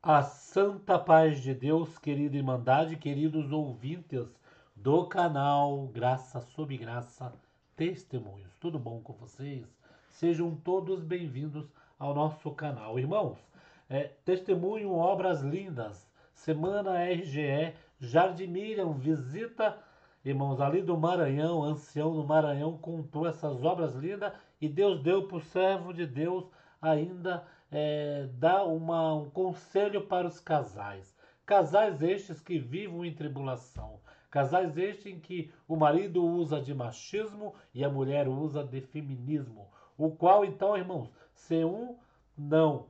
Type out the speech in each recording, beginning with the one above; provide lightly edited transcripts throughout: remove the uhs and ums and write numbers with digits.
A santa paz de Deus, querida Irmandade, queridos ouvintes do canal Graça sob Graça Testemunhos. Tudo bom com vocês? Sejam todos bem-vindos ao nosso canal. Irmãos, testemunho Obras Lindas, Semana RGE, Jardim Miriam, visita, irmãos, ali do Maranhão, ancião do Maranhão, contou essas obras lindas e Deus deu para o servo de Deus ainda dá um conselho para os casais. Casais estes que vivem em tribulação. Casais estes em que o marido usa de machismo e a mulher usa de feminismo. O qual, então, irmãos, se um não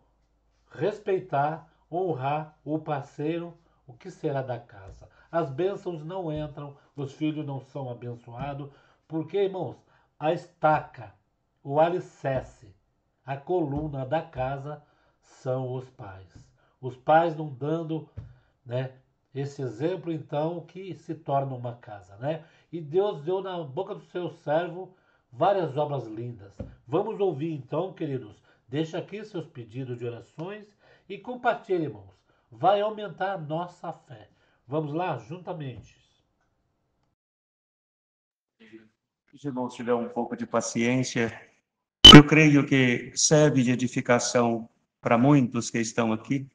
respeitar, honrar o parceiro, o que será da casa? As bênçãos não entram, os filhos não são abençoados, porque, irmãos, a estaca, o alicerce, a coluna da casa são os pais. Os pais não dando, né, esse exemplo, então, que se torna uma casa, né? E Deus deu na boca do seu servo várias obras lindas. Vamos ouvir então, queridos. Deixa aqui seus pedidos de orações e compartilhe, irmãos. Vai aumentar a nossa fé. Vamos lá, juntamente. Se os irmãos tiverem um pouco de paciência, eu creio que serve de edificação para muitos que estão aqui,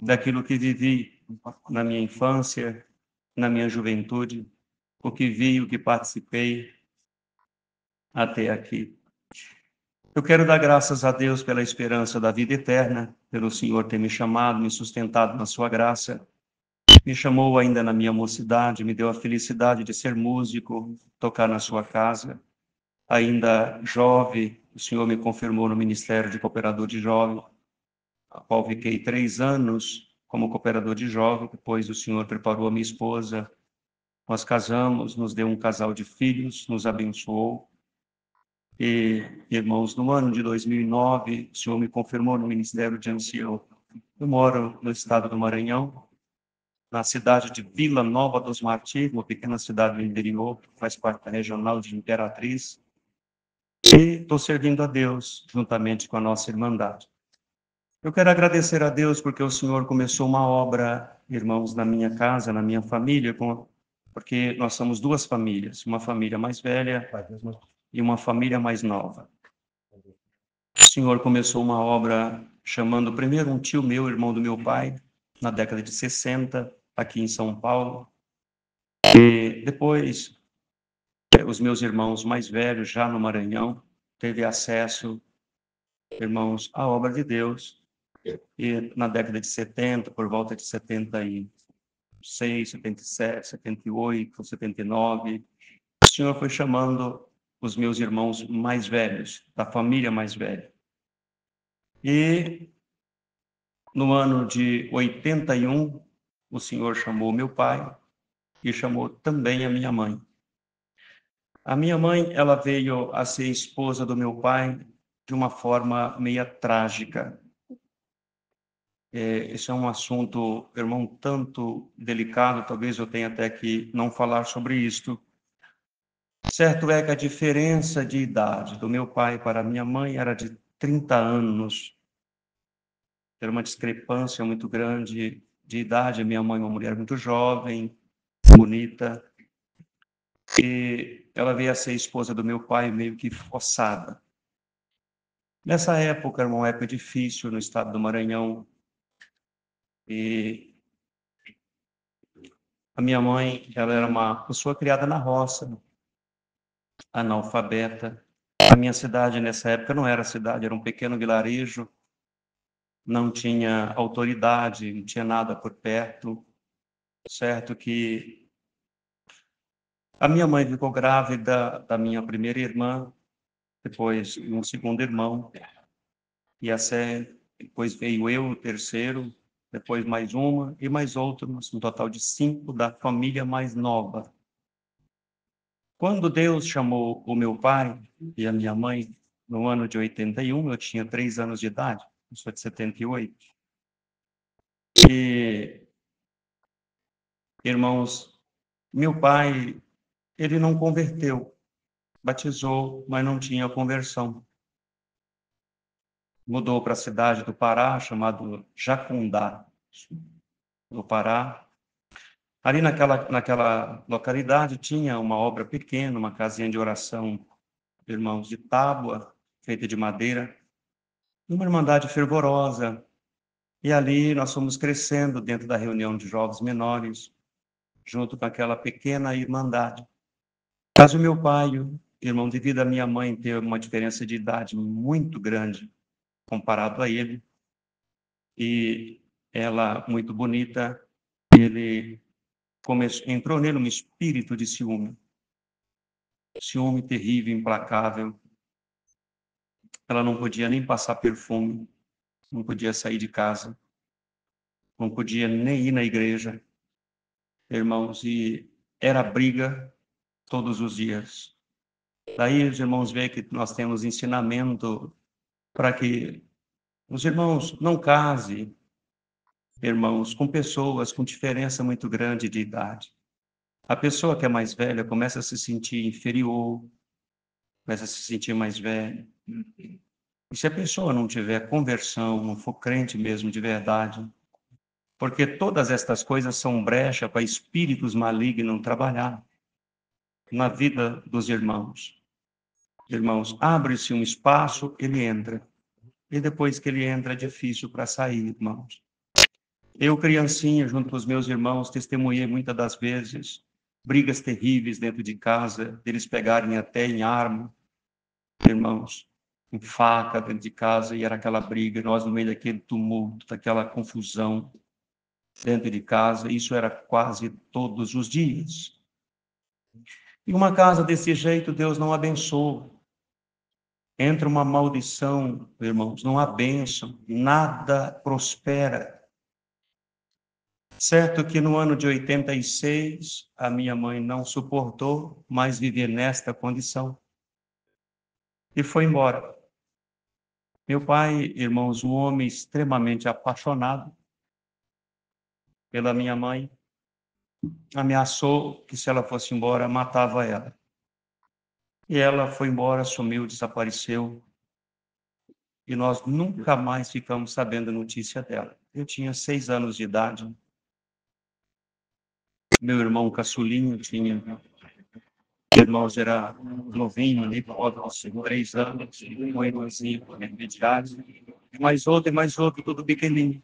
daquilo que vivi na minha infância, na minha juventude, o que vi, o que participei até aqui. Eu quero dar graças a Deus pela esperança da vida eterna, pelo Senhor ter me chamado, me sustentado na sua graça. Me chamou ainda na minha mocidade, me deu a felicidade de ser músico, tocar na sua casa. Ainda jovem, o Senhor me confirmou no Ministério de Cooperador de Jovem, a qual fiquei 3 anos como cooperador de jovem. Depois o Senhor preparou a minha esposa, nós casamos, nos deu um casal de filhos, nos abençoou. E, irmãos, no ano de 2009, o Senhor me confirmou no Ministério de Ancião. Eu moro no estado do Maranhão, na cidade de Vila Nova dos Martins, uma pequena cidade do interior, que faz parte da regional de Imperatriz. E estou servindo a Deus juntamente com a nossa irmandade. Eu quero agradecer a Deus porque o Senhor começou uma obra, irmãos, na minha casa, na minha família, porque nós somos 2 famílias, uma família mais velha e uma família mais nova. O Senhor começou uma obra chamando primeiro um tio meu, irmão do meu pai, na década de 60, aqui em São Paulo. E depois, os meus irmãos mais velhos, já no Maranhão, teve acesso, irmãos, à obra de Deus. E na década de 70, por volta de 76, 77, 78, 79, o Senhor foi chamando os meus irmãos mais velhos, da família mais velha. E no ano de 81, o Senhor chamou meu pai e chamou também a minha mãe. A minha mãe, ela veio a ser esposa do meu pai de uma forma meia trágica. Esse é um assunto, irmão, tanto delicado, talvez eu tenha até que não falar sobre isto. Certo é que a diferença de idade do meu pai para a minha mãe era de 30 anos. Era uma discrepância muito grande de idade. A minha mãe é uma mulher muito jovem, bonita, e ela veio a ser esposa do meu pai meio que forçada. Nessa época, era uma época difícil no estado do Maranhão, e a minha mãe, ela era uma pessoa criada na roça, analfabeta. A minha cidade nessa época não era cidade, era um pequeno vilarejo, não tinha autoridade, não tinha nada por perto. Certo que a minha mãe ficou grávida da minha primeira irmã, depois um segundo irmão, e depois veio eu, o terceiro, depois mais uma e mais outra, um total de 5 da família mais nova. Quando Deus chamou o meu pai e a minha mãe, no ano de 81, eu tinha 3 anos de idade, eu sou de 78. E, irmãos, meu pai, ele não converteu, batizou, mas não tinha conversão. mudou para a cidade do Pará, chamado Jacundá, no Pará. Ali naquela localidade tinha uma obra pequena, uma casinha de oração, irmãos, de tábua, feita de madeira, uma irmandade fervorosa. E ali nós fomos crescendo dentro da reunião de jovens menores, junto com aquela pequena irmandade. Mas o meu pai, irmão, devido à minha mãe ter uma diferença de idade muito grande comparado a ele, e ela muito bonita, ele entrou nele um espírito de ciúme terrível, implacável. Ela não podia nem passar perfume, não podia sair de casa, não podia nem ir na igreja, irmãos, e era briga todos os dias. Daí os irmãos veem que nós temos ensinamento para que os irmãos não casem, irmãos, com pessoas com diferença muito grande de idade. A pessoa que é mais velha começa a se sentir inferior, começa a se sentir mais velha. E se a pessoa não tiver conversão, não for crente mesmo de verdade, porque todas estas coisas são brecha para espíritos malignos trabalhar na vida dos irmãos. Irmãos, abre-se um espaço, ele entra. E depois que ele entra, é difícil para sair, irmãos. Eu, criancinha, junto com os meus irmãos, testemunhei muitas das vezes brigas terríveis dentro de casa, deles pegarem até em arma, irmãos, em faca dentro de casa, e era aquela briga, nós no meio daquele tumulto, daquela confusão dentro de casa, isso era quase todos os dias. E uma casa desse jeito, Deus não abençoa. Entra uma maldição, irmãos, não há bênção, nada prospera. Certo que no ano de 86, a minha mãe não suportou mais viver nesta condição e foi embora. Meu pai, irmãos, um homem extremamente apaixonado pela minha mãe, ameaçou que se ela fosse embora, matava ela. E ela foi embora, sumiu, desapareceu, e nós nunca mais ficamos sabendo a notícia dela. Eu tinha 6 anos de idade. Meu irmão caçulinho tinha, irmãos era novinho, ali por volta de 3 anos, um irmãozinho de idade, mais outro, tudo pequenininho.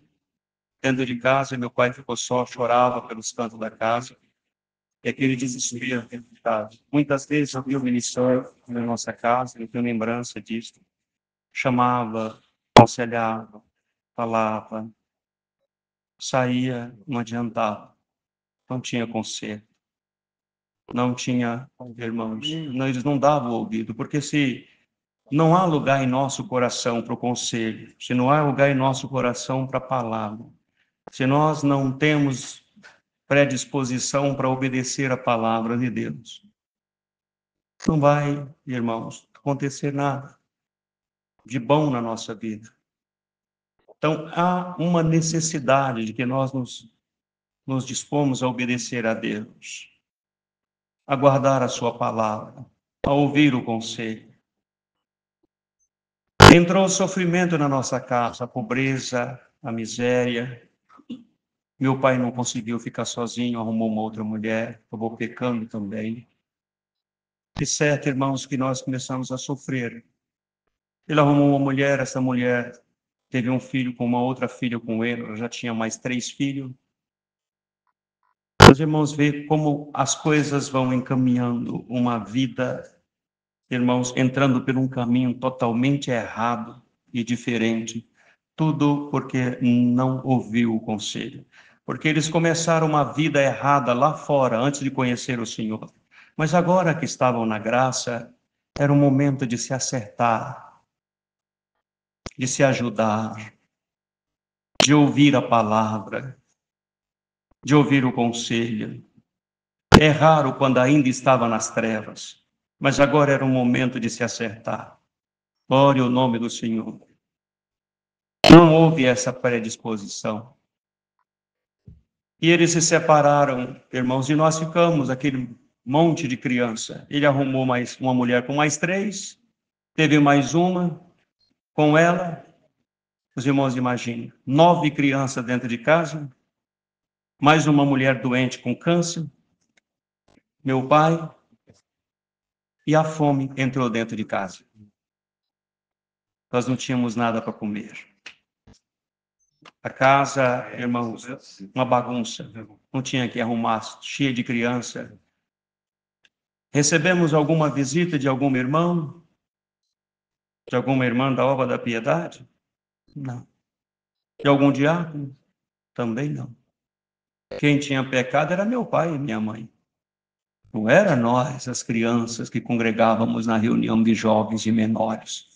Dentro de casa, meu pai ficou só, chorava pelos cantos da casa, e aquele desespero dentro de casa. Muitas vezes eu vi o ministério na nossa casa, eu tenho lembrança disso, chamava, aconselhava, falava, saía, não adiantava, não tinha conserto. Não tinha, irmãos, eles não davam ouvido, porque se não há lugar em nosso coração para o conselho, se não há lugar em nosso coração para a palavra, se nós não temos predisposição para obedecer a palavra de Deus, não vai, irmãos, acontecer nada de bom na nossa vida. Então, há uma necessidade de que nós nos dispomos a obedecer a Deus, a guardar a sua palavra, a ouvir o conselho. Entrou o sofrimento na nossa casa, a pobreza, a miséria. Meu pai não conseguiu ficar sozinho, arrumou uma outra mulher, acabou pecando também. E certo, irmãos, que nós começamos a sofrer. Ele arrumou uma mulher, essa mulher teve um filho com uma outra filha com ele, já tinha mais 3 filhos. Os irmãos veem como as coisas vão encaminhando uma vida, irmãos, entrando por um caminho totalmente errado e diferente. Tudo porque não ouviu o conselho. Porque eles começaram uma vida errada lá fora, antes de conhecer o Senhor. Mas agora que estavam na graça, era o momento de se acertar, de se ajudar, de ouvir a palavra, de ouvir o conselho. É raro quando ainda estava nas trevas, mas agora era o momento de se acertar. Glória ao nome do Senhor. Não houve essa predisposição. E eles se separaram, irmãos, e nós ficamos, aquele monte de criança. Ele arrumou mais uma mulher com mais 3, teve mais uma com ela, Os irmãos imaginem, 9 crianças dentro de casa, mais uma mulher doente com câncer, meu pai, e a fome entrou dentro de casa. Nós não tínhamos nada para comer. A casa, irmãos, uma bagunça. Não tinha que arrumar, cheia de criança. Recebemos alguma visita de algum irmão? De alguma irmã da Obra da Piedade? Não. De algum diácono? Também não. Quem tinha pecado era meu pai e minha mãe. Não era nós, as crianças que congregávamos na reunião de jovens e menores.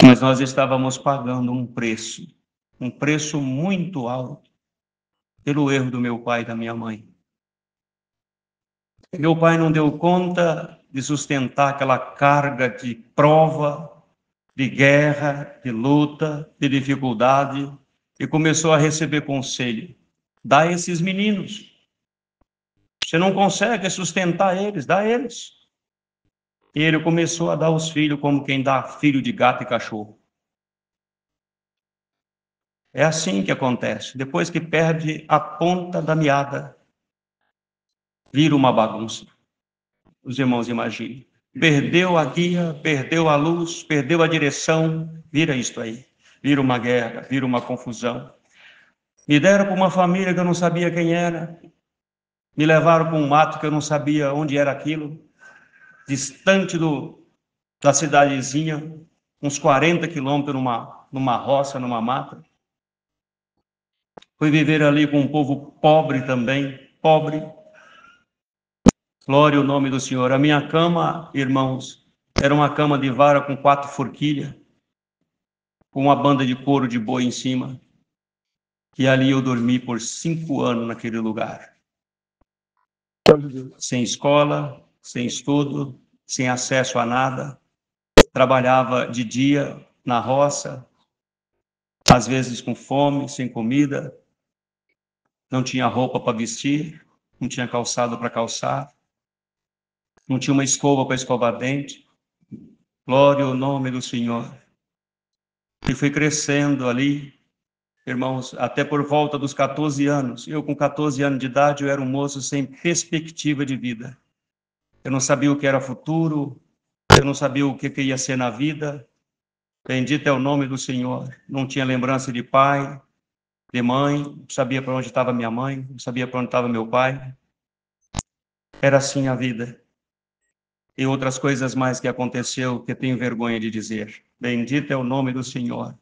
Mas nós estávamos pagando um preço muito alto, pelo erro do meu pai e da minha mãe. Meu pai não deu conta de sustentar aquela carga de prova, de guerra, de luta, de dificuldade, e começou a receber conselho. Dá a esses meninos. Você não consegue sustentar eles, dá a eles. E ele começou a dar os filhos como quem dá filho de gato e cachorro. É assim que acontece. Depois que perde a ponta da meada, vira uma bagunça. Os irmãos imaginem. Perdeu a guia, perdeu a luz, perdeu a direção, vira isto aí. Vira uma guerra, vira uma confusão. Me deram para uma família que eu não sabia quem era. Me levaram para um mato que eu não sabia onde era aquilo. Distante da cidadezinha, uns 40 quilômetros numa roça, numa mata. Fui viver ali com um povo pobre também, pobre. Glória ao nome do Senhor. A minha cama, irmãos, era uma cama de vara com 4 forquilhas, com uma banda de couro de boi em cima. E ali eu dormi por 5 anos naquele lugar. Sem escola, sem estudo, sem acesso a nada. Trabalhava de dia na roça, às vezes com fome, sem comida. Não tinha roupa para vestir, não tinha calçado para calçar, não tinha uma escova para escovar dente. Glória ao nome do Senhor. E fui crescendo ali, irmãos, até por volta dos 14 anos. Eu, com 14 anos de idade, eu era um moço sem perspectiva de vida. Eu não sabia o que era futuro, eu não sabia o que ia ser na vida. Bendito é o nome do Senhor. Não tinha lembrança de pai, de mãe, não sabia para onde estava minha mãe, não sabia para onde estava meu pai. Era assim a vida. E outras coisas mais que aconteceu que eu tenho vergonha de dizer. Bendito é o nome do Senhor.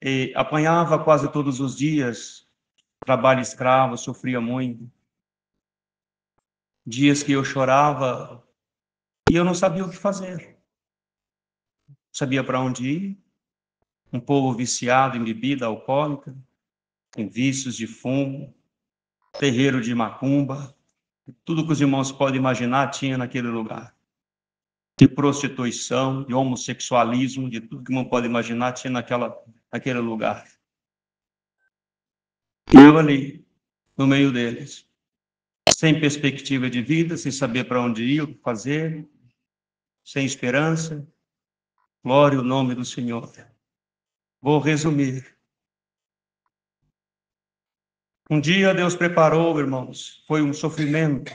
E apanhava quase todos os dias, trabalho escravo, sofria muito. Dias que eu chorava e eu não sabia o que fazer. Não sabia para onde ir. Um povo viciado em bebida alcoólica, em vícios de fumo, terreiro de macumba, tudo que os irmãos podem imaginar tinha naquele lugar. De prostituição, de homossexualismo, de tudo que o irmão pode imaginar tinha naquele lugar. Eu ali, no meio deles, sem perspectiva de vida, sem saber para onde ir, o que fazer, sem esperança. Glória ao nome do Senhor. Vou resumir. Um dia Deus preparou, irmãos, foi um sofrimento.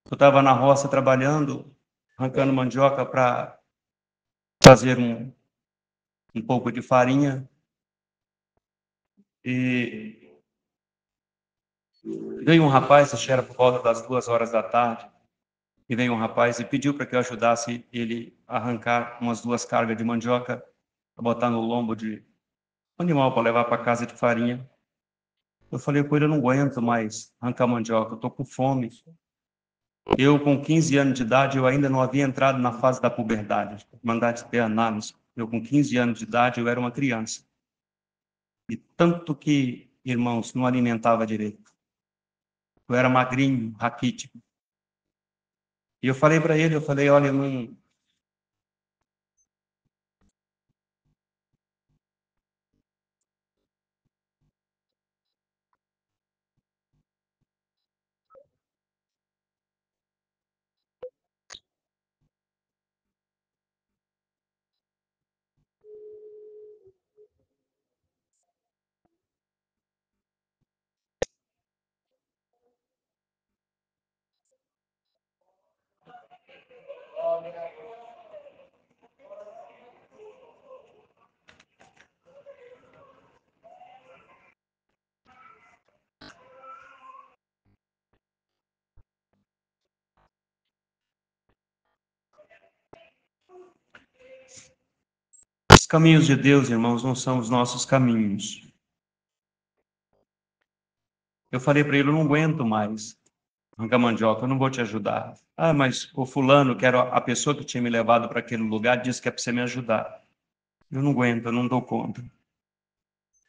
Eu estava na roça trabalhando, arrancando mandioca para fazer um pouco de farinha. E veio um rapaz, acho que era por volta das 2 horas da tarde, e veio um rapaz e pediu para que eu ajudasse ele a arrancar umas 2 cargas de mandioca para botar no lombo de um animal para levar para casa de farinha. Eu falei com ele, eu não aguento mais arrancar mandioca, eu estou com fome. Eu, com 15 anos de idade, eu ainda não havia entrado na fase da puberdade, mandar de ter análise. Eu, com 15 anos de idade, eu era uma criança. E tanto que, irmãos, não alimentava direito. Eu era magrinho, raquítico. E eu falei para ele, olha, eu não, Os caminhos de Deus, irmãos, não são os nossos caminhos. Eu falei para ele, eu não aguento mais arrancar mandioca, eu não vou te ajudar. Ah, mas o fulano, que era a pessoa que tinha me levado para aquele lugar, disse que é para você me ajudar. Eu não aguento, eu não dou conta.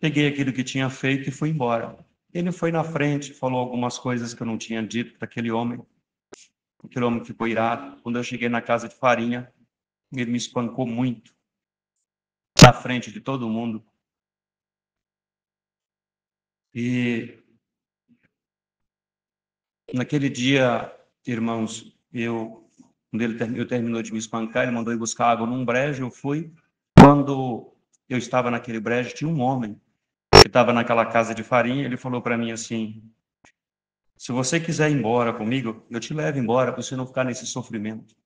Peguei aquilo que tinha feito e fui embora. Ele foi na frente, falou algumas coisas que eu não tinha dito para aquele homem. Aquele homem ficou irado. Quando eu cheguei na casa de farinha, ele me espancou muito, na frente de todo mundo. E naquele dia, irmãos, quando ele terminou de me espancar, ele mandou ir buscar água num brejo, eu fui. Quando eu estava naquele brejo, tinha um homem que estava naquela casa de farinha, ele falou para mim assim, se você quiser ir embora comigo, eu te levo embora para você não ficar nesse sofrimento.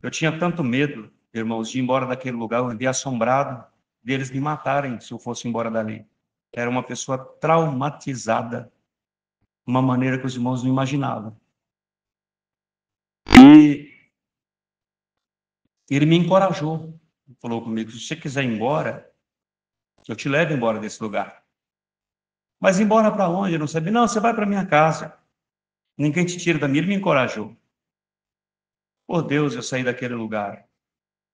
Eu tinha tanto medo, irmãos, de ir embora daquele lugar, eu vivia assombrado deles me matarem se eu fosse embora dali. Era uma pessoa traumatizada, de uma maneira que os irmãos não imaginavam. E ele me encorajou, falou comigo, se você quiser ir embora, eu te levo embora desse lugar. Mas embora para onde? Eu não sabia. Não, você vai para minha casa. Ninguém te tira da minha. Ele me encorajou. Por Deus, eu saí daquele lugar.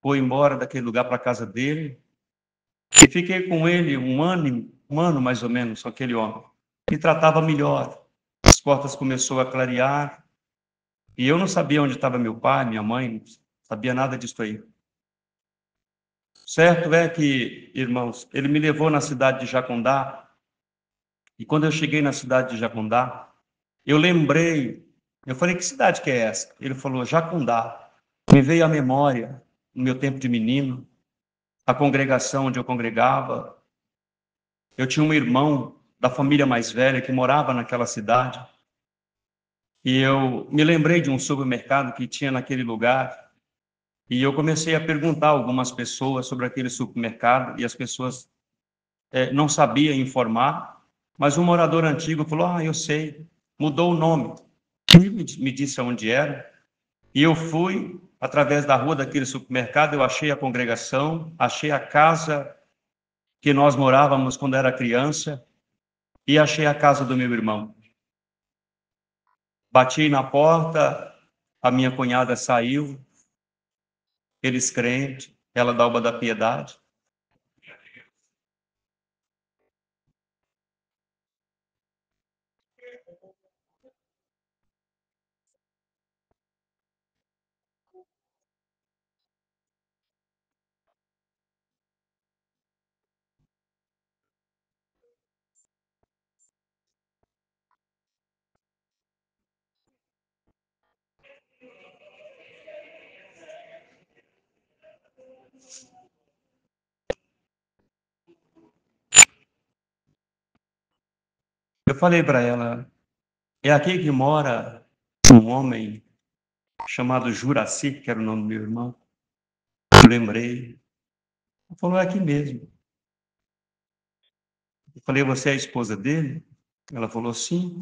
Fui embora daquele lugar para a casa dele. E fiquei com ele um ano mais ou menos, com aquele homem. Me tratava melhor. As portas começou a clarear. E eu não sabia onde estava meu pai, minha mãe, não sabia nada disso aí. Certo é que, irmãos, ele me levou na cidade de Jacondá. E quando eu cheguei na cidade de Jacondá, eu lembrei, eu falei, que cidade que é essa? Ele falou, Jacondá. Me veio à memória, no meu tempo de menino, a congregação onde eu congregava. Eu tinha um irmão da família mais velha que morava naquela cidade. E eu me lembrei de um supermercado que tinha naquele lugar. E eu comecei a perguntar a algumas pessoas sobre aquele supermercado. E as pessoas não sabiam informar. Mas um morador antigo falou, eu sei, mudou o nome. Ele me disse onde era. E eu fui, através da rua daquele supermercado, eu achei a congregação, achei a casa que nós morávamos quando era criança e achei a casa do meu irmão. Bati na porta, a minha cunhada saiu, eles crentes, ela da Alba da Piedade. Eu falei para ela, é aqui que mora um homem chamado Juraci, que era o nome do meu irmão. Eu lembrei. Ela falou, é aqui mesmo. Eu falei, você é a esposa dele? Ela falou, sim.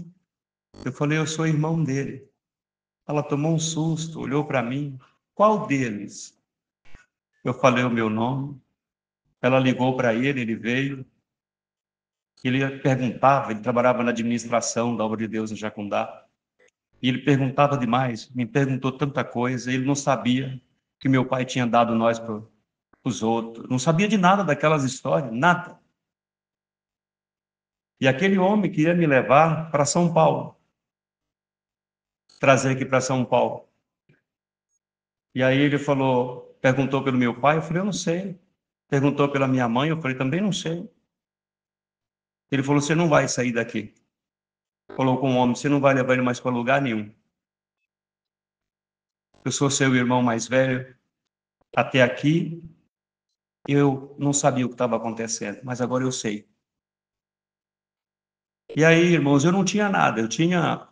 Eu falei, eu sou irmão dele. Ela tomou um susto, olhou para mim. Qual deles? Eu falei o meu nome. Ela ligou para ele, ele veio. Ele perguntava, ele trabalhava na administração da Obra de Deus em Jacundá. E ele perguntava demais, me perguntou tanta coisa. Ele não sabia que meu pai tinha dado nós para os outros. Não sabia de nada daquelas histórias, nada. E aquele homem queria me levar para São Paulo, trazer aqui para São Paulo. E aí ele falou, perguntou pelo meu pai, eu falei, eu não sei. Perguntou pela minha mãe, eu falei, também não sei. Ele falou, você não vai sair daqui. Falou com o homem, você não vai levar ele mais para lugar nenhum. Eu sou seu irmão mais velho. Até aqui, eu não sabia o que estava acontecendo, mas agora eu sei. E aí, irmãos, eu não tinha nada. Eu tinha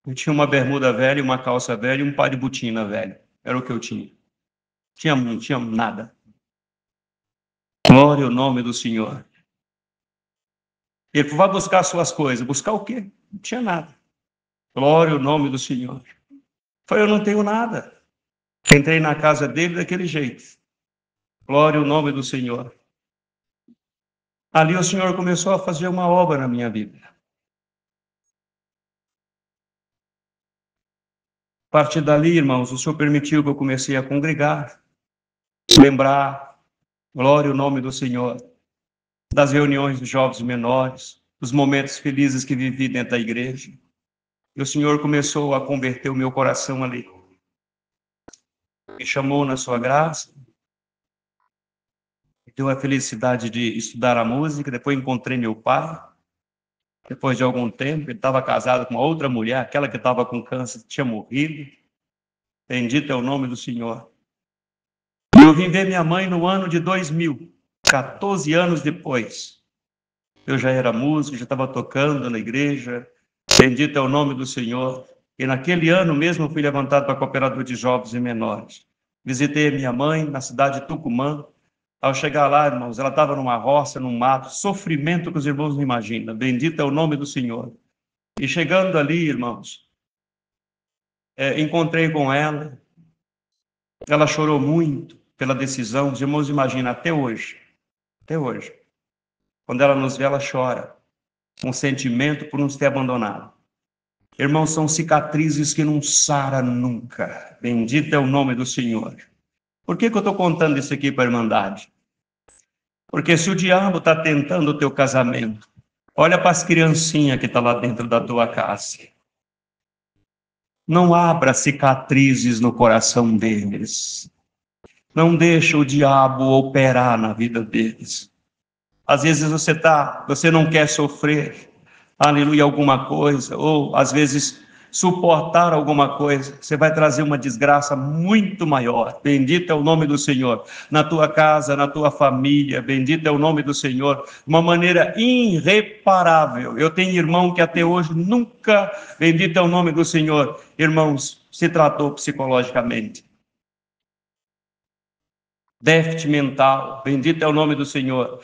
Eu tinha uma bermuda velha, uma calça velha e um par de botina velho. Era o que eu tinha. Não tinha nada. Glória ao nome do Senhor. Ele falou, vai buscar suas coisas. Buscar o quê? Não tinha nada. Glória ao nome do Senhor. Eu falei, eu não tenho nada. Entrei na casa dele daquele jeito. Glória ao nome do Senhor. Ali o Senhor começou a fazer uma obra na minha vida. A partir dali, irmãos, o Senhor permitiu que eu comecei a congregar, lembrar, glória ao nome do Senhor, das reuniões dos jovens menores, dos momentos felizes que vivi dentro da igreja. E o Senhor começou a converter o meu coração ali. Me chamou na sua graça, me deu a felicidade de estudar a música, depois encontrei meu pai. Depois de algum tempo, ele estava casado com uma outra mulher, aquela que estava com câncer, tinha morrido. Bendito é o nome do Senhor. Eu vim ver minha mãe no ano de 2000, 14 anos depois. Eu já era músico, já estava tocando na igreja. Bendito é o nome do Senhor. E naquele ano mesmo eu fui levantado para cooperador de jovens e menores. Visitei a minha mãe na cidade de Tucumã. Ao chegar lá, irmãos, ela estava numa roça, num mato, sofrimento que os irmãos não imaginam. Bendito é o nome do Senhor. E chegando ali, irmãos, encontrei com ela. Ela chorou muito pela decisão. Os irmãos imaginam, até hoje. Quando ela nos vê, ela chora. Um sentimento por nos ter abandonado. Irmãos, são cicatrizes que não saram nunca. Bendito é o nome do Senhor. Por que eu estou contando isso aqui para a Irmandade? Porque se o diabo está tentando o teu casamento, olha para as criancinhas que estão lá dentro da tua casa. Não abra cicatrizes no coração deles. Não deixa o diabo operar na vida deles. Às vezes você não quer sofrer, aleluia, alguma coisa, ou às vezes suportar alguma coisa, você vai trazer uma desgraça muito maior. Bendito é o nome do Senhor. Na tua casa, na tua família, bendito é o nome do Senhor. De uma maneira irreparável. Eu tenho irmão que até hoje nunca, bendito é o nome do Senhor, irmãos, se tratou psicologicamente. Déficit mental, bendito é o nome do Senhor.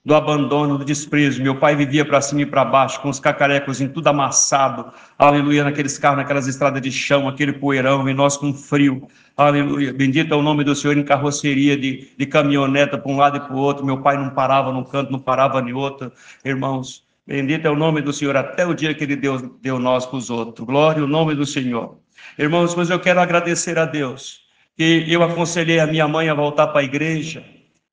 Do abandono, do desprezo. Meu pai vivia para cima e para baixo, com os cacarecos em tudo amassado, aleluia, naqueles carros, naquelas estradas de chão, aquele poeirão, e nós com frio, aleluia, bendito é o nome do Senhor, em carroceria de caminhoneta para um lado e para o outro. Meu pai não parava num canto, não parava em outro, irmãos, bendito é o nome do Senhor, até o dia que ele deu nós para os outros. Glória ao nome do Senhor. Irmãos, mas eu quero agradecer a Deus, que eu aconselhei a minha mãe a voltar para a igreja.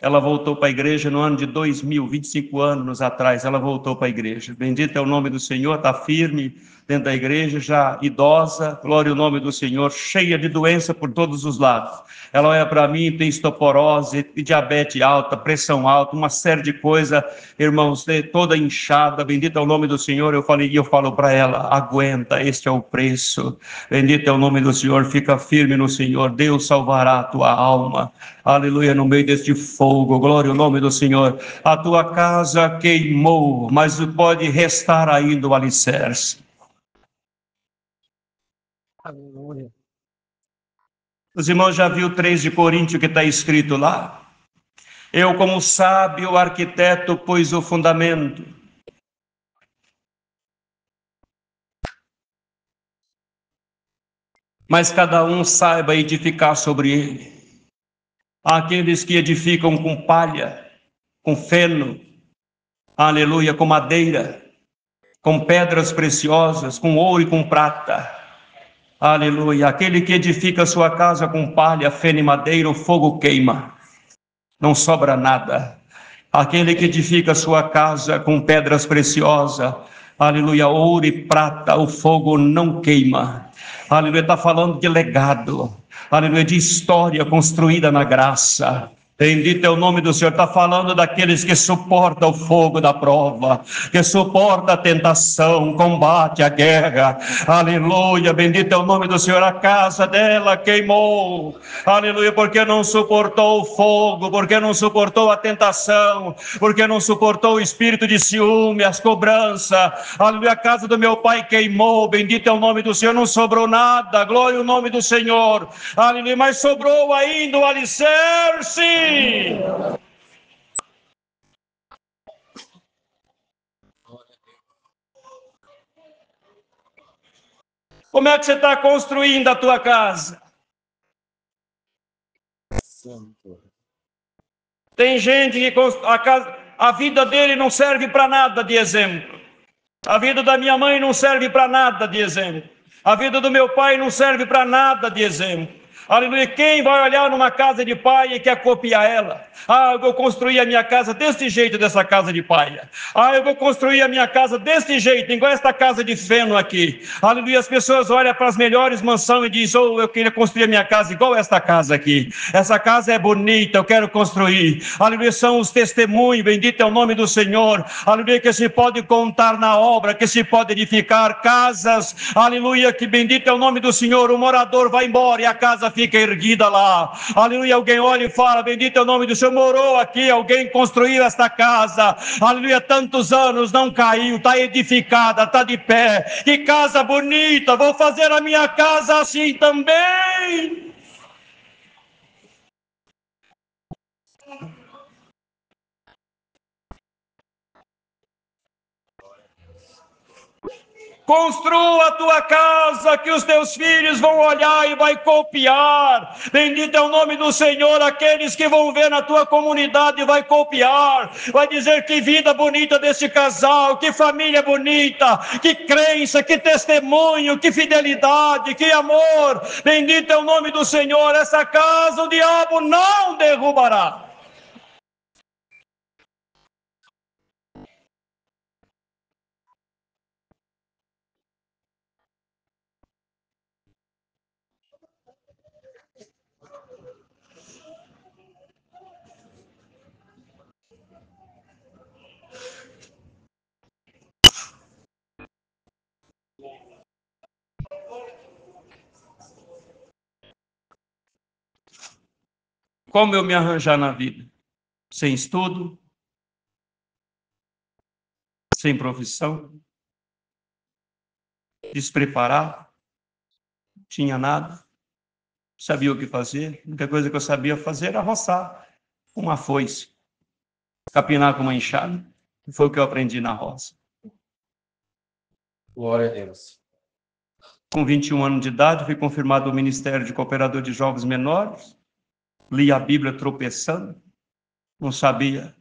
Ela voltou para a igreja no ano de 2000, 25 anos atrás, ela voltou para a igreja. Bendito é o nome do Senhor, está firme dentro da igreja, já idosa, glória ao nome do Senhor, cheia de doença por todos os lados. Ela olha para mim, tem osteoporose, diabetes alta, pressão alta, uma série de coisas, irmãos, toda inchada. Bendito é o nome do Senhor. Eu falo para ela, aguenta, este é o preço. Bendito é o nome do Senhor, fica firme no Senhor, Deus salvará a tua alma. Aleluia, no meio deste fogo, glória ao nome do Senhor. A tua casa queimou, mas pode restar ainda o alicerce. Aleluia. Os irmãos já viram 3 de Coríntios que está escrito lá? Eu, como sábio arquiteto, pus o fundamento. Mas cada um saiba edificar sobre ele. Há aqueles que edificam com palha, com feno, aleluia, com madeira, com pedras preciosas, com ouro e com prata. Aleluia. Aquele que edifica sua casa com palha, feno e madeira, o fogo queima. Não sobra nada. Aquele que edifica sua casa com pedras preciosas, aleluia, ouro e prata, o fogo não queima. Aleluia, está falando de legado. Aleluia, de história construída na graça. Bendito é o nome do Senhor. Está falando daqueles que suportam o fogo da prova, que suportam a tentação, combate a guerra. Aleluia, bendito é o nome do Senhor. A casa dela queimou, aleluia, porque não suportou o fogo, porque não suportou a tentação, porque não suportou o espírito de ciúme, as cobranças. Aleluia, a casa do meu pai queimou, bendito é o nome do Senhor. Não sobrou nada, glória ao nome do Senhor. Aleluia, mas sobrou ainda o alicerce. Como é que você está construindo a tua casa? Tem gente que a vida dele não serve para nada de exemplo. A vida da minha mãe não serve para nada de exemplo. A vida do meu pai não serve para nada de exemplo. Aleluia, quem vai olhar numa casa de palha e quer copiar ela? Ah, eu vou construir a minha casa desse jeito, dessa casa de palha. Ah, eu vou construir a minha casa desse jeito, igual esta casa de feno aqui. Aleluia, as pessoas olham para as melhores mansões e dizem, oh, eu queria construir a minha casa igual esta casa aqui. Essa casa é bonita, eu quero construir. Aleluia, são os testemunhos, bendito é o nome do Senhor. Aleluia, que se pode contar na obra, que se pode edificar casas. Aleluia, que bendito é o nome do Senhor. O morador vai embora e a casa fica erguida lá. Aleluia, alguém olha e fala, bendito é o nome do Senhor, morou aqui, alguém construiu esta casa. Aleluia, tantos anos, não caiu, está edificada, está de pé. Que casa bonita, vou fazer a minha casa assim também. Construa a tua casa, que os teus filhos vão olhar e vai copiar. Bendito é o nome do Senhor. Aqueles que vão ver na tua comunidade vai copiar, vai dizer que vida bonita desse casal, que família bonita, que crença, que testemunho, que fidelidade, que amor. Bendito é o nome do Senhor. Essa casa o diabo não derrubará. Como eu me arranjar na vida? Sem estudo, sem profissão, despreparado, não tinha nada, sabia o que fazer. A única coisa que eu sabia fazer era roçar com uma foice, capinar com uma enxada. Foi o que eu aprendi na roça. Glória a Deus. Com 21 anos de idade, fui confirmado no Ministério de Cooperador de Jovens Menores. Li a Bíblia tropeçando. Não sabia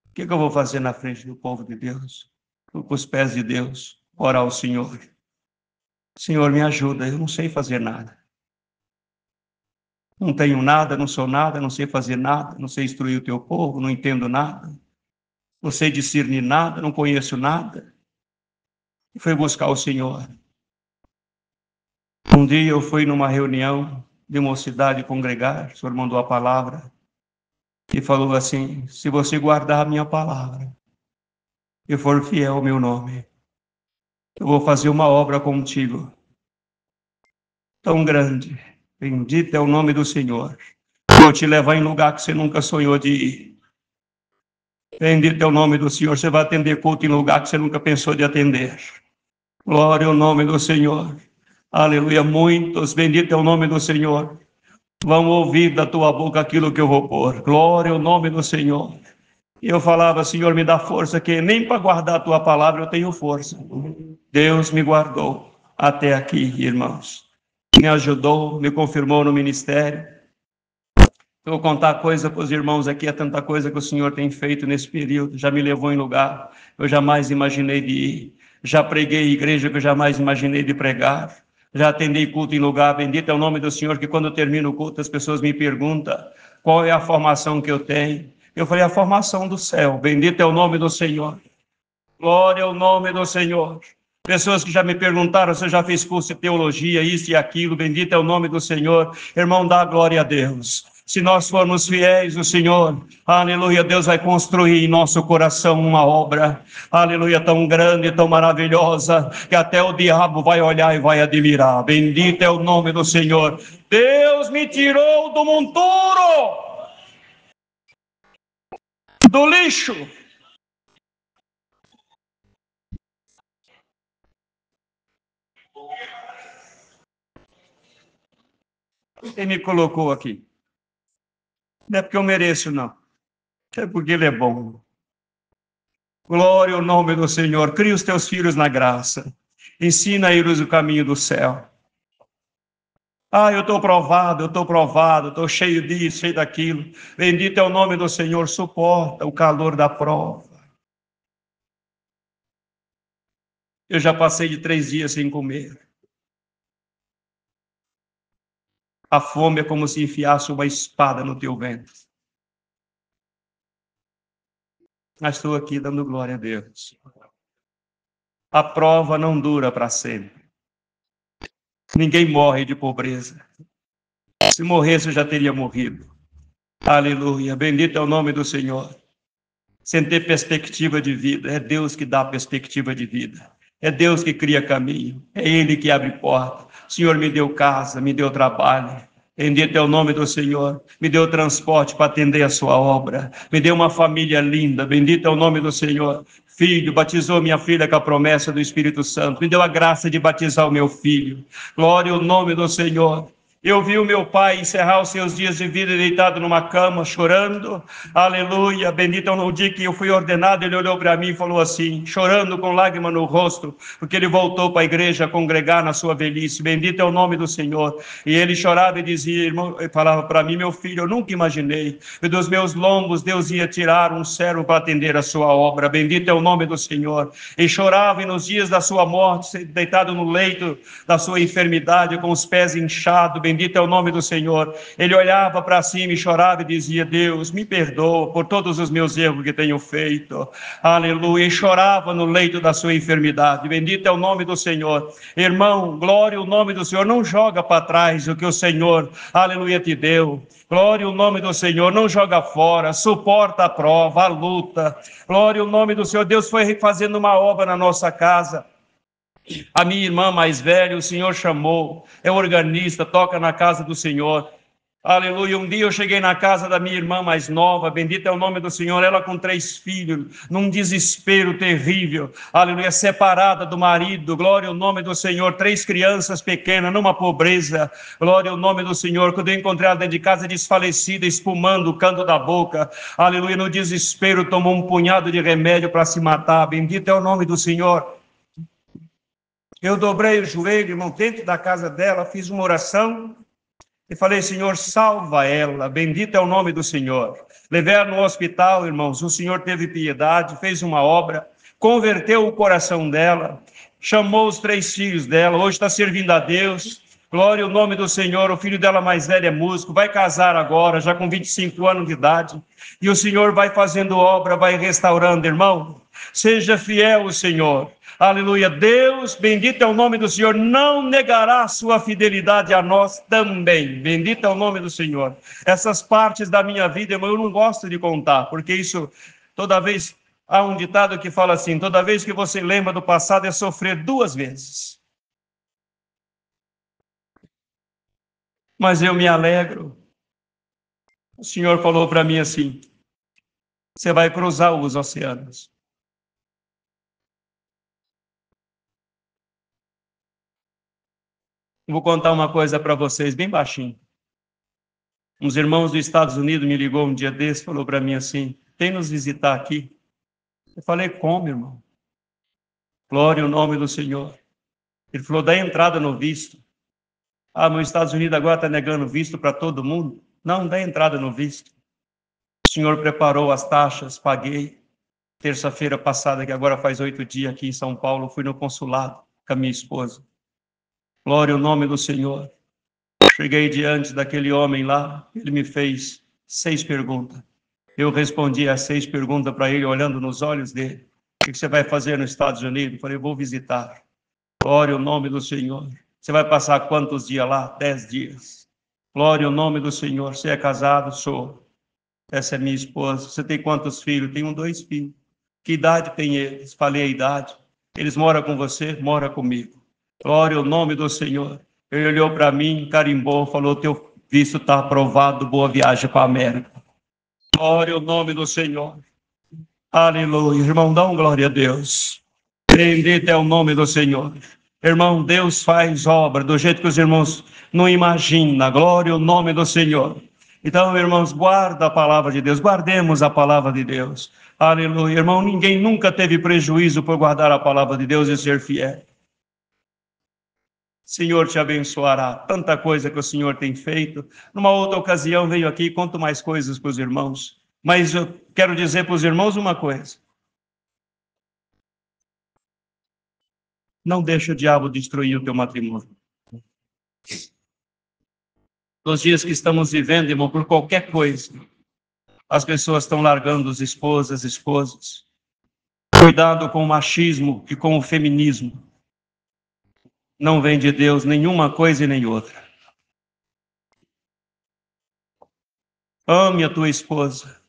o que eu vou fazer na frente do povo de Deus. Fui com os pés de Deus, orar ao Senhor. Senhor, me ajuda, eu não sei fazer nada. Não tenho nada, não sou nada, não sei fazer nada, não sei instruir o teu povo, não entendo nada. Não sei discernir nada, não conheço nada. E fui buscar o Senhor. Um dia eu fui numa reunião de mocidade congregar, o Senhor mandou a palavra e falou assim, se você guardar a minha palavra e for fiel ao meu nome, eu vou fazer uma obra contigo tão grande, bendito é o nome do Senhor, vou te levar em lugar que você nunca sonhou de ir. Bendito é o nome do Senhor, você vai atender culto em lugar que você nunca pensou de atender. Glória ao nome do Senhor. Aleluia, muitos, bendito é o nome do Senhor, vão ouvir da tua boca aquilo que eu vou pôr. Glória ao nome do Senhor. E eu falava, Senhor, me dá força, que nem para guardar a tua palavra eu tenho força. Deus me guardou até aqui, irmãos. Me ajudou, me confirmou no ministério. Eu vou contar coisa para os irmãos aqui, é tanta coisa que o Senhor tem feito nesse período. Já me levou em lugar, eu jamais imaginei de ir. Já preguei em igreja que eu jamais imaginei de pregar. Já atendi culto em lugar, bendito é o nome do Senhor, que quando eu termino o culto as pessoas me perguntam qual é a formação que eu tenho. Eu falei, a formação do céu, bendito é o nome do Senhor. Glória ao nome do Senhor. Pessoas que já me perguntaram se eu já fiz curso de teologia, isso e aquilo, bendito é o nome do Senhor. Irmão, dá glória a Deus. Se nós formos fiéis, o Senhor, aleluia, Deus vai construir em nosso coração uma obra, aleluia, tão grande, tão maravilhosa, que até o diabo vai olhar e vai admirar. Bendito é o nome do Senhor. Deus me tirou do monturo, do lixo. Ele me colocou aqui. Não é porque eu mereço, não. É porque Ele é bom. Glória ao nome do Senhor. Cria os teus filhos na graça. Ensina a eles o caminho do céu. Eu estou provado, estou cheio disso, cheio daquilo. Bendito é o nome do Senhor. Suporta o calor da prova. Eu já passei de 3 dias sem comer. A fome é como se enfiasse uma espada no teu ventre. Mas estou aqui dando glória a Deus. A prova não dura para sempre. Ninguém morre de pobreza. Se morresse, eu já teria morrido. Aleluia. Bendito é o nome do Senhor. Sem ter perspectiva de vida. É Deus que dá perspectiva de vida. É Deus que cria caminho. É Ele que abre porta. O Senhor me deu casa, me deu trabalho. Bendito é o nome do Senhor. Me deu transporte para atender a sua obra. Me deu uma família linda. Bendito é o nome do Senhor. Filho, batizou minha filha com a promessa do Espírito Santo. Me deu a graça de batizar o meu filho. Glória ao nome do Senhor. Eu vi o meu pai encerrar os seus dias de vida deitado numa cama, chorando. Aleluia, bendito é o dia que eu fui ordenado. Ele olhou para mim e falou assim, chorando com lágrima no rosto, porque ele voltou para a igreja a congregar na sua velhice. Bendito é o nome do Senhor. E ele chorava e dizia, irmão, falava para mim, meu filho, eu nunca imaginei que dos meus lombos Deus ia tirar um servo para atender a sua obra. Bendito é o nome do Senhor. E chorava e nos dias da sua morte, deitado no leito da sua enfermidade, com os pés inchados. Bendito é o nome do Senhor. Ele olhava para cima e chorava e dizia, Deus, me perdoa por todos os meus erros que tenho feito. Aleluia. E chorava no leito da sua enfermidade. Bendito é o nome do Senhor. Irmão, glória ao nome do Senhor. Não joga para trás o que o Senhor, aleluia, te deu. Glória ao nome do Senhor. Não joga fora. Suporta a prova, a luta. Glória ao nome do Senhor. Deus foi fazendo uma obra na nossa casa. A minha irmã mais velha, o Senhor chamou, é organista, toca na casa do Senhor. Aleluia. Um dia eu cheguei na casa da minha irmã mais nova, bendito é o nome do Senhor, ela com 3 filhos, num desespero terrível, aleluia, separada do marido, glória ao nome do Senhor, 3 crianças pequenas, numa pobreza, glória ao nome do Senhor. Quando eu encontrei ela dentro de casa, desfalecida, espumando o canto da boca, aleluia, no desespero, tomou um punhado de remédio para se matar, bendito é o nome do Senhor. Eu dobrei o joelho, irmão, dentro da casa dela, fiz uma oração e falei, Senhor, salva ela, bendito é o nome do Senhor. Levei ela no hospital, irmãos, o Senhor teve piedade, fez uma obra, converteu o coração dela, chamou os 3 filhos dela, hoje está servindo a Deus. Glória ao nome do Senhor. O filho dela mais velho é músico, vai casar agora, já com 25 anos de idade, e o Senhor vai fazendo obra, vai restaurando, irmão. Seja fiel ao Senhor. Aleluia. Deus, bendito é o nome do Senhor, não negará sua fidelidade a nós também. Bendito é o nome do Senhor. Essas partes da minha vida, irmão, eu não gosto de contar, porque isso, toda vez, há um ditado que fala assim, toda vez que você lembra do passado é sofrer 2 vezes. Mas eu me alegro. O Senhor falou para mim assim, você vai cruzar os oceanos. Vou contar uma coisa para vocês, bem baixinho. Uns irmãos dos Estados Unidos me ligou um dia desse, falou para mim assim, vem nos visitar aqui. Eu falei, como, irmão? Glória ao nome do Senhor. Ele falou, dá entrada no visto. Nos Estados Unidos agora está negando visto para todo mundo. Não, dá entrada no visto. O Senhor preparou as taxas, paguei. Terça-feira passada, que agora faz 8 dias aqui em São Paulo, fui no consulado com a minha esposa. Glória ao nome do Senhor. Cheguei diante daquele homem lá, ele me fez 6 perguntas. Eu respondi as 6 perguntas para ele, olhando nos olhos dele. O que você vai fazer nos Estados Unidos? Eu falei, vou visitar. Glória ao nome do Senhor. Você vai passar quantos dias lá? 10 dias. Glória ao nome do Senhor. Você é casado? Sou. Essa é minha esposa. Você tem quantos filhos? Tenho 2 filhos. Que idade tem eles? Falei a idade. Eles moram com você? Mora comigo. Glória ao nome do Senhor. Ele olhou para mim, carimbou, falou: teu visto está aprovado, boa viagem para a América. Glória ao nome do Senhor. Aleluia. Irmão, dá glória a Deus. Bendito é o nome do Senhor. Irmão, Deus faz obra do jeito que os irmãos não imaginam. Glória ao nome do Senhor. Então, irmãos, guarda a palavra de Deus. Guardemos a palavra de Deus. Aleluia. Irmão, ninguém nunca teve prejuízo por guardar a palavra de Deus e ser fiel. O Senhor te abençoará. Tanta coisa que o Senhor tem feito. Numa outra ocasião, veio aqui e conto mais coisas para os irmãos. Mas eu quero dizer para os irmãos uma coisa. Não deixe o diabo destruir o teu matrimônio. Nos dias que estamos vivendo, irmão, por qualquer coisa, as pessoas estão largando as esposas. Cuidado com o machismo e com o feminismo. Não vem de Deus nenhuma coisa e nem outra. Ame a tua esposa.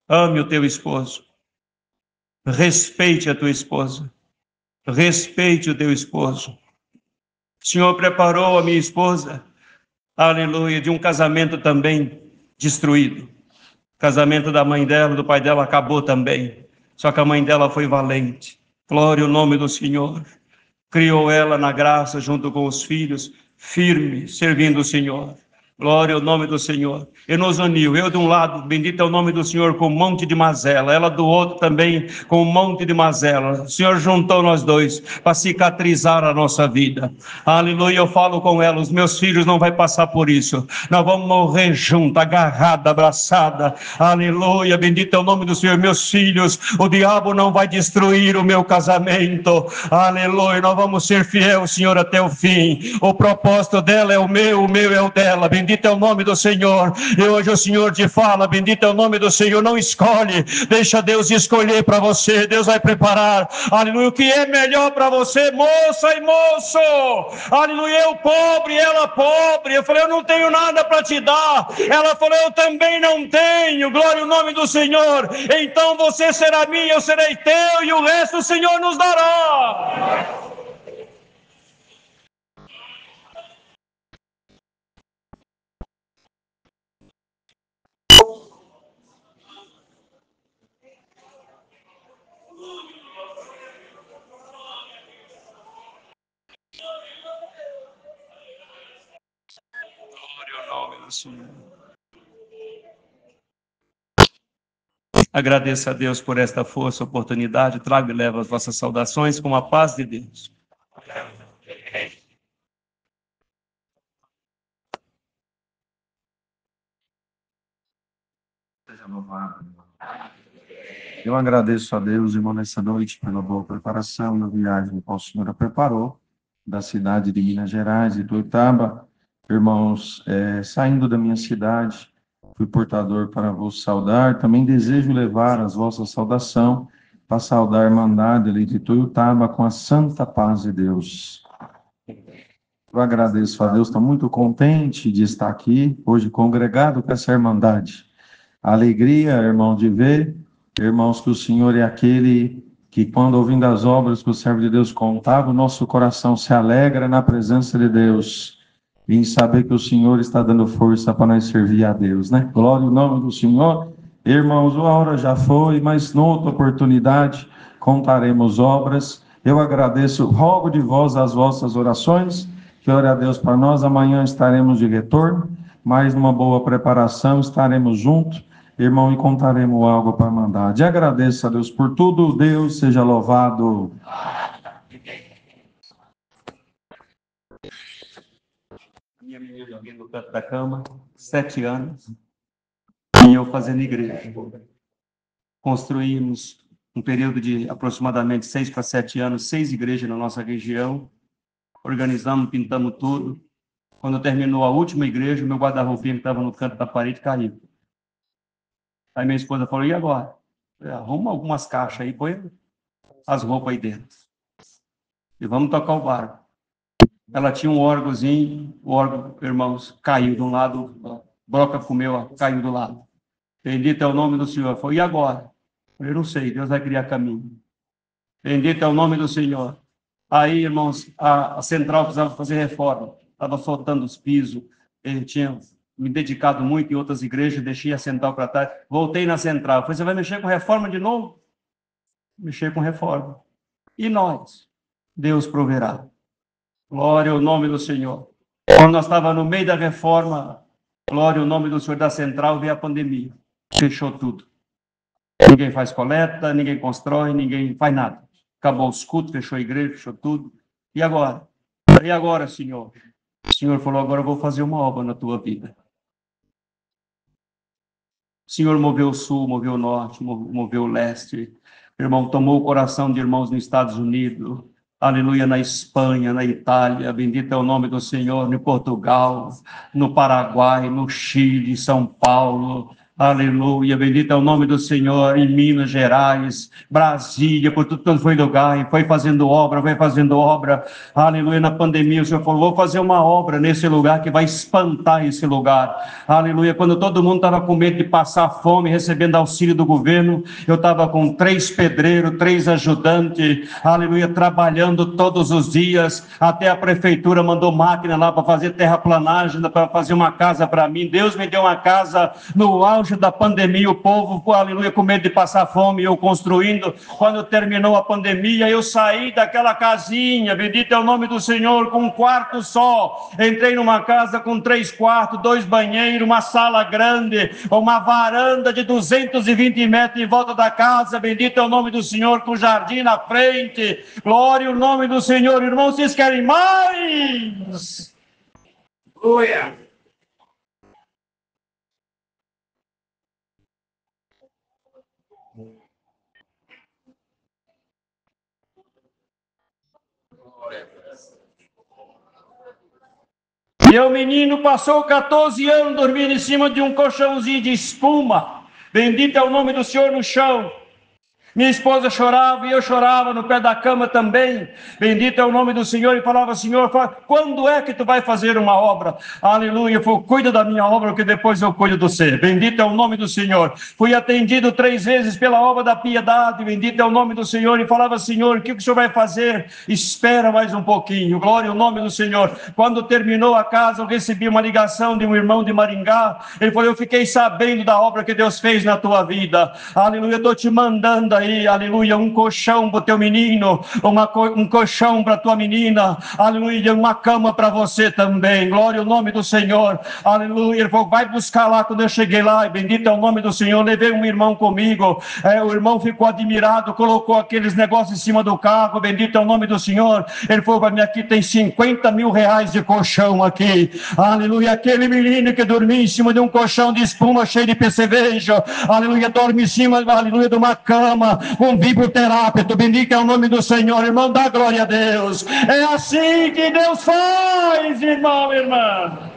Ame o teu esposo. Respeite a tua esposa. Respeite o teu esposo. O Senhor preparou a minha esposa, aleluia, de um casamento também destruído. O casamento da mãe dela, do pai dela, acabou também. Só que a mãe dela foi valente. Glória ao nome do Senhor. Criou ela na graça junto com os filhos, firme, servindo o Senhor. Glória ao nome do Senhor. E nos uniu, eu de um lado, bendito é o nome do Senhor, com um monte de mazela, ela do outro também com um monte de mazela. O Senhor juntou nós dois para cicatrizar a nossa vida. Aleluia, eu falo com ela, os meus filhos não vão passar por isso. Nós vamos morrer juntos, agarrada, abraçada. Aleluia, bendito é o nome do Senhor. Meus filhos, o diabo não vai destruir o meu casamento. Aleluia, nós vamos ser fiel, Senhor, até o fim. O propósito dela é o meu é o dela. Bendito é o nome do Senhor. E hoje o Senhor te fala, bendito é o nome do Senhor. Não escolhe, deixa Deus escolher para você. Deus vai preparar, aleluia, o que é melhor para você, moça e moço. Aleluia, eu pobre, ela pobre. Eu falei, eu não tenho nada para te dar. Ela falou, eu também não tenho. Glória ao nome do Senhor. Então você será minha, eu serei teu, e o resto o Senhor nos dará. Senhor. Agradeço a Deus por esta força, oportunidade. Trago e levo as vossas saudações com a paz de Deus. Seja louvado. Eu agradeço a Deus, irmão, nessa noite, pela boa preparação na viagem que o Senhor preparou, da cidade de Minas Gerais, de Tuiutaba. Irmãos, saindo da minha cidade, fui portador para vos saudar. Também desejo levar as vossas saudação para saudar a Irmandade ali de Tuiutaba com a santa paz de Deus. Eu agradeço a Deus, estou muito contente de estar aqui, hoje congregado com essa Irmandade. A alegria, irmão, de ver, irmãos, que o Senhor é aquele que, quando ouvindo as obras que o servo de Deus contava, o nosso coração se alegra na presença de Deus, e em saber que o Senhor está dando força para nós servir a Deus, né? Glória ao nome do Senhor. Irmãos, a hora já foi, mas noutra oportunidade contaremos obras. Eu agradeço, rogo de vós as vossas orações, que ore a Deus para nós. Amanhã estaremos de retorno, mas numa boa preparação estaremos juntos, irmão, e contaremos algo para mandar. E agradeço a Deus por tudo. Deus seja louvado. Minha menina vindo no canto da cama, 7 anos, e eu fazendo igreja. Construímos, um período de aproximadamente 6 para 7 anos, 6 igrejas na nossa região. Organizamos, pintamos tudo. Quando terminou a última igreja, o meu guarda-roupinha que estava no canto da parede caiu. Aí minha esposa falou, e agora? Falei, arruma algumas caixas aí, põe as roupas aí dentro. E vamos tocar o barco. Ela tinha um órgãozinho, o órgão, irmãos, caiu de um lado, a broca comeu, caiu do lado. Bendito é o nome do Senhor. Foi, e agora? Eu não sei, Deus vai criar caminho. Bendito é o nome do Senhor. Aí, irmãos, a central precisava fazer reforma. Estava soltando os pisos. Eu tinha me dedicado muito em outras igrejas, deixei a central para trás. Voltei na central. Falei, você vai mexer com reforma de novo? Mexer com reforma. E nós? Deus proverá. Glória ao nome do Senhor. Quando nós estávamos no meio da reforma, glória ao nome do Senhor, da central, veio a pandemia. Fechou tudo. Ninguém faz coleta, ninguém constrói, ninguém faz nada. Acabou os cultos, fechou a igreja, fechou tudo. E agora? E agora, Senhor? O Senhor falou, agora eu vou fazer uma obra na tua vida. O Senhor moveu o sul, moveu o norte, moveu o leste. Irmão, tomou o coração de irmãos nos Estados Unidos. Aleluia, na Espanha, na Itália, bendito é o nome do Senhor, no Portugal, no Paraguai, no Chile, São Paulo, aleluia, bendito é o nome do Senhor, em Minas Gerais, Brasília, por tudo quanto foi lugar, e foi fazendo obra, aleluia, na pandemia o Senhor falou, vou fazer uma obra nesse lugar que vai espantar esse lugar, aleluia, quando todo mundo estava com medo de passar fome, recebendo auxílio do governo, eu estava com 3 pedreiros, 3 ajudantes, aleluia, trabalhando todos os dias, até a prefeitura mandou máquina lá para fazer terraplanagem, para fazer uma casa para mim. Deus me deu uma casa no auge da pandemia, o povo, aleluia, com medo de passar fome, eu construindo. Quando terminou a pandemia, eu saí daquela casinha, bendito é o nome do Senhor, com um quarto só. Entrei numa casa com 3 quartos, 2 banheiros, uma sala grande, uma varanda de 220 metros em volta da casa, bendito é o nome do Senhor, com jardim na frente. Glória ao nome do Senhor, irmãos, vocês querem mais? Glória! Meu menino passou 14 anos dormindo em cima de um colchãozinho de espuma. Bendito é o nome do Senhor no chão. Minha esposa chorava e eu chorava no pé da cama também. Bendito é o nome do Senhor. E falava, Senhor, quando é que tu vai fazer uma obra? Aleluia. Eu falei, cuida da minha obra, que depois eu cuido do ser. Bendito é o nome do Senhor. Fui atendido 3 vezes pela obra da piedade. Bendito é o nome do Senhor. E falava, Senhor, o que o Senhor vai fazer? Espera mais um pouquinho. Glória ao nome do Senhor. Quando terminou a casa, eu recebi uma ligação de um irmão de Maringá. Ele falou, eu fiquei sabendo da obra que Deus fez na tua vida. Aleluia. Eu estou te mandando aí, aleluia, um colchão para o teu menino, um colchão para a tua menina, aleluia, uma cama para você também, glória ao nome do Senhor, aleluia. Ele falou, vai buscar lá. Quando eu cheguei lá, bendito é o nome do Senhor, levei um irmão comigo, o irmão ficou admirado, colocou aqueles negócios em cima do carro, bendito é o nome do Senhor. Ele falou para mim, aqui tem 50 mil reais de colchão aqui, aleluia. Aquele menino que dormia em cima de um colchão de espuma cheio de percevejo, aleluia, dorme em cima, aleluia, de uma cama, um biblioterápito, bendito é o nome do Senhor, irmão, dá glória a Deus. É assim que Deus faz, irmão, irmã.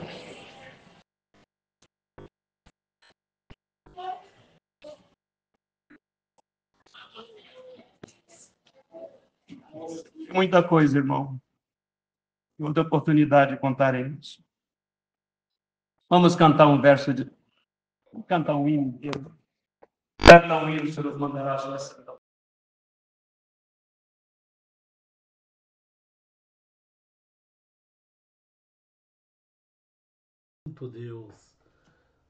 Muita coisa, irmão. Outra oportunidade contaremos. Vamos cantar um verso de... Vamos cantar um hino inteiro. Canta um hino, o Senhor nos mandará a sua. Deus.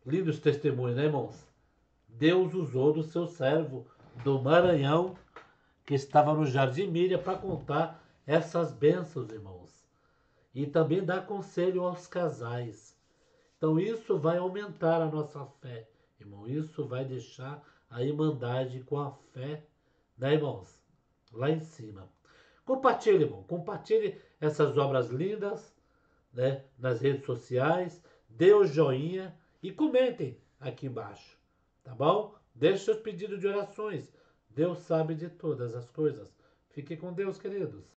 Lindos testemunhos, né, irmãos? Deus usou do seu servo do Maranhão, que estava no Jardim Miriam, para contar essas bênçãos, irmãos. E também dar conselho aos casais. Então isso vai aumentar a nossa fé, irmão. Isso vai deixar a irmandade com a fé, né, irmãos? Lá em cima. Compartilhe, irmão. Compartilhe essas obras lindas, né, nas redes sociais. Dê o joinha e comentem aqui embaixo, tá bom? Deixe seus pedidos de orações. Deus sabe de todas as coisas. Fique com Deus, queridos.